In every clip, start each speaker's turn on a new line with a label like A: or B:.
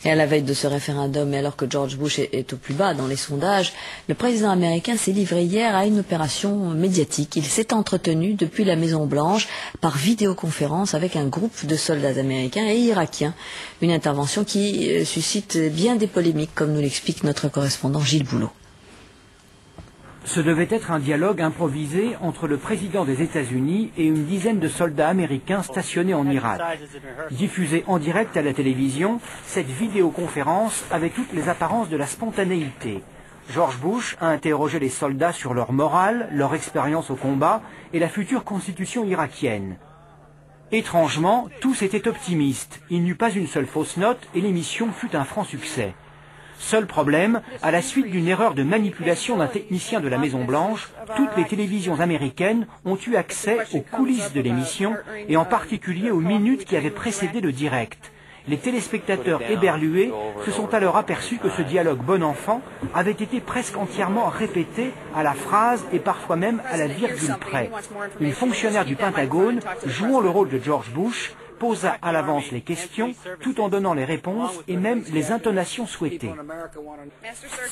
A: Et à la veille de ce référendum, et alors que George Bush est au plus bas dans les sondages, le président américain s'est livré hier à une opération médiatique. Il s'est entretenu depuis la Maison-Blanche par vidéoconférence avec un groupe de soldats américains et irakiens. Une intervention qui suscite bien des polémiques, comme nous l'explique notre correspondant Gilles Boulot.
B: Ce devait être un dialogue improvisé entre le président des États-Unis et une dizaine de soldats américains stationnés en Irak. Diffusée en direct à la télévision, cette vidéoconférence avait toutes les apparences de la spontanéité. George Bush a interrogé les soldats sur leur morale, leur expérience au combat et la future constitution irakienne. Étrangement, tous étaient optimistes. Il n'y eut pas une seule fausse note et l'émission fut un franc succès. Seul problème, à la suite d'une erreur de manipulation d'un technicien de la Maison-Blanche, toutes les télévisions américaines ont eu accès aux coulisses de l'émission et en particulier aux minutes qui avaient précédé le direct. Les téléspectateurs éberlués se sont alors aperçus que ce dialogue bon enfant avait été presque entièrement répété à la phrase et parfois même à la virgule près. Une fonctionnaire du Pentagone, jouant le rôle de George Bush, posa à l'avance les questions tout en donnant les réponses et même les intonations souhaitées.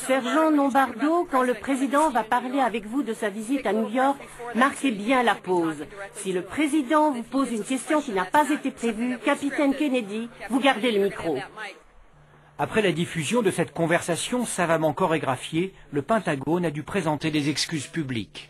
C: Sergent Lombardo, quand le président va parler avec vous de sa visite à New York, marquez bien la pause. Si le président vous pose une question qui n'a pas été prévue, capitaine Kennedy, vous gardez le micro.
B: Après la diffusion de cette conversation savamment chorégraphiée, le Pentagone a dû présenter des excuses publiques.